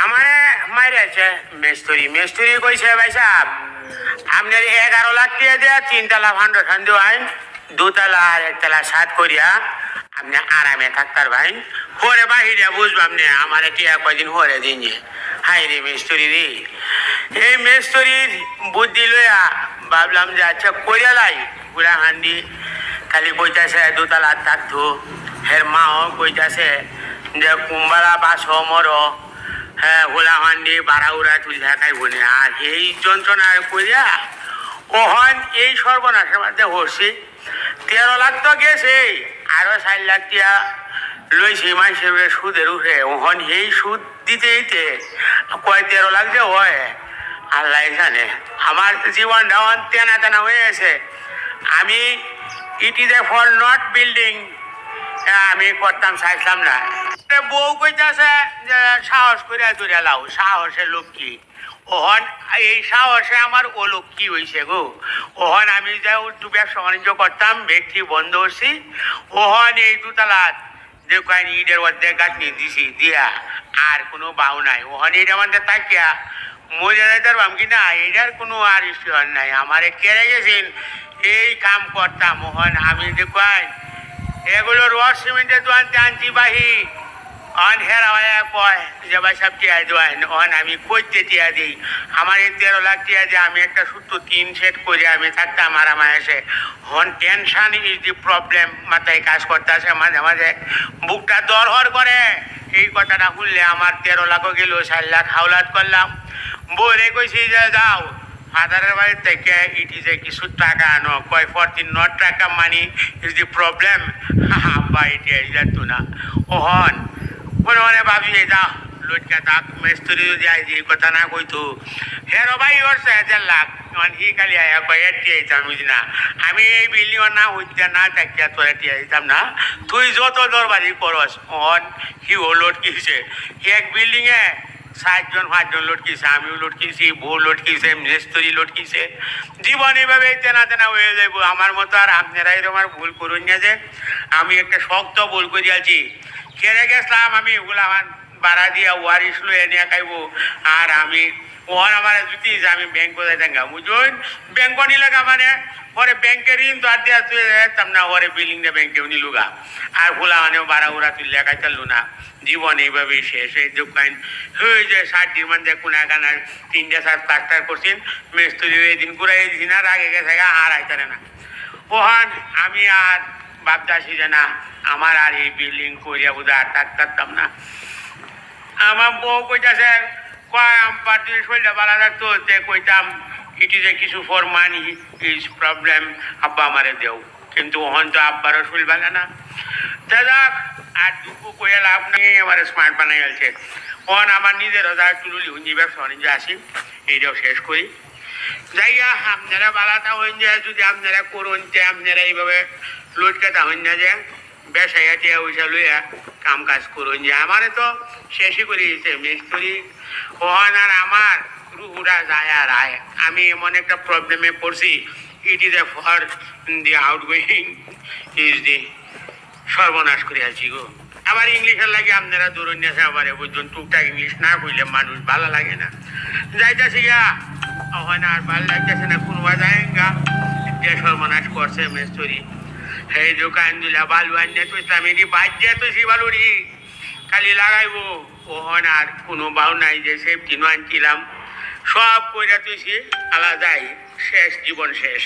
আমারে মাইরেছে মিস্ত্রি মিস্ত্রি কইছে ভাই সাহেব আপনার 11 লাখ টাকা দেয়া 3 তলা ফাউন্ডেশন দেওয়াইন 2 তলা আর 1 তলা সাত করিয়া আপনি আরামে থাকতার ভাই পরে বাহিরে বুঝবাম নে আমার টিয়া কয়দিন হরে দিন যে হাই রে মিস্ত্রি রে এই মিস্ত্রির বুদ্ধি লইয়া ভাবলাম যে আচ্ছা করিয়া লাই পুরা হান্ডি খালি কইতাছে 2 তলা থাকতো হের মাও কইতাছে যে কুম্বালা বাস মর হ্যাঁ হোলাহান্ডি বাড়াউড়া তুই দেখাই বলে আর এই যন্ত্রণা করিয়া ওহন এই সর্বনাশের মধ্যে হচ্ছি 13 লাখ তো গেছে আরো 4 লাখ টিয়া লইছি মানুষের সুদের উঠে ওহন এই সুদ দিতে দিতে কয় 13 লাখ যে হয় আল্লাহ জানে আমার জীবনটা তেনা তেনা হয়ে গেছে আমি it is A for not building আমি করতাম চাইছিলাম না বউ কইতাছে যে সাহস করে দূরে লাও সাহসের লোক কি ওহন এই সাহসে আমার ও লোক কি হয়েছে গো ওহন আমি যে একটু ব্যবসা বাণিজ্য করতাম ব্যক্তি বন্ধ করছি ওহন এই 2 তলা যে কয়েন ইটের অর্ধেক গাঁথনি দিছি দিয়া আর কোনো বাউ নাই ওহন এটা আমাদের তাকিয়া মরে যাইতার ভাম কি না এটার কোনো আর ইস্যুর নাই আমারে কেড়ে গেছেন এই কাম করতাম ওহন আমি যে কয়েন এগুলো রস সিমেন্টের দোকানতে আনছি বাহি অন হেরা হয়ে কয় যে ভাই সব টিয়া দেওয়ান অন আমি করতে টিয়া দিই আমার এই 13 লাখ টিয়া দিয়ে আমি একটা সূত্র 3 সেট করে আমি থাকতাম আরামে এসে হন টেনশন ইজ দি প্রবলেম মাথায় কাজ করতে আসে মাঝে মাঝে বুকটা দরহর করে এই কথাটা শুনলে আমার 13 লাখও গেল 4 লাখ হাওলাত করলাম বলে কইছি যে যাও ফাদারের বাড়ি থেকে ইট ইজ এ কিছু টাকা আনো কয় 14 নট টাকা মানি ইজ দি প্রবলেম আব্বা এটা যাতো না ওহন মনে মনে ভাবি যা লটকা থাক মিস্ত্রি যদি আই যে কথা না কইতো হেরো ভাই ওর 1,000 লাখ হি খালি আয়া কয় এটি আইতাম বুঝি না আমি এই বিল্ডিং না হইতে না থাকিয়া তোর এটি আইতাম না তুই যত দরবারি করস অন হি ও লটকিছে এক বিল্ডিং এ 7 জন 5 জন লটকিছে আমিও লটকিছি বউ লটকিছে মিস্ত্রি লটকিছে জীবন এইভাবে তেনা তেনা হয়ে যাইব আমার মতো আর আপনারা এরকম আর ভুল করুন না যে আমি একটা শক্ত ভুল করিয়াছি কেড়ে গেছিলাম আমি ওগুলা বাড়া দিয়া ওয়ারিস লয়ে নিয়ে খাইব আর আমি ওর আমার জুতি যে আমি ব্যাংক কোথায় দেখা বুঝুন ব্যাংক নিলে মানে পরে ব্যাংকের ঋণ তো আর দেওয়া তুই যেতাম না ওরে বিল্ডিং দিয়ে ব্যাংকেও নিলুগা আর ভোলা মানেও বাড়া উড়া তুই লেখাই চালু না জীবন এইভাবেই শেষ এই দোকান হয়ে যে 60 মান দেখুন এখানে 3-4 প্লাস্টার করছেন মিস্ত্রি এই দিন ঘুরাই দিন আর আগে গেছে আর আইতারে না ওহান আমি আর ভাবতাছি যে না আমার আর এই বিল্ডিং করিয়া বোধ আর থাকতাম না আমার বউ কইতাছে কয় আমার শরীরটা ভালো থাকতো তে কইতাম ইট ইজ এ কিছু ফর মানি ইজ প্রবলেম আব্বা আমারে দেও কিন্তু ওহন তো আব্বারও শরীর ভালো না দাদা আর দুঃখ কইয়া লাভ নেই আমার স্মার্ট বানাই গেছে ওহন আমার নিজের হাজার চুলুলি হুঞ্জি ব্যবসা বাণিজ্য আসি এইটাও শেষ করি যাইয়া আপনারা বালাটা হইন যায় যদি আপনারা করুন যে আপনারা এইভাবে লটকাটা হইন না যে বেসাইয়া টিয়া পয়সা লইয়া কাম কাজ করুন যে আমারে তো শেষই করে দিয়েছে মিস্ত্রি ওহন আর আমার রুহুরা যায় আর আয় আমি এমন একটা প্রবলেমে পড়ছি it is A for the out going is the সর্বনাশ করে আছি গো আবার ইংলিশের লাগে আপনারা দূরণ আছে আবার বুঝুন টুকটাক ইংলিশ না বললে মানুষ ভালো লাগে না যাইতেছি গা ওখানে আর ভালো লাগতেছে না কোন যায় গা যে সর্বনাশ করছে মিস্ত্রি সেই দোকান দিলা বালু আনিয়ে তো ইসলামী বাদ দিয়ে তো সে বালুরি খালি লাগাইবো ওহন আর কোনো বাউ নাই যে সেফটি নো আনছিলাম সব কইরা তুই আলাদাই শেষ জীবন শেষ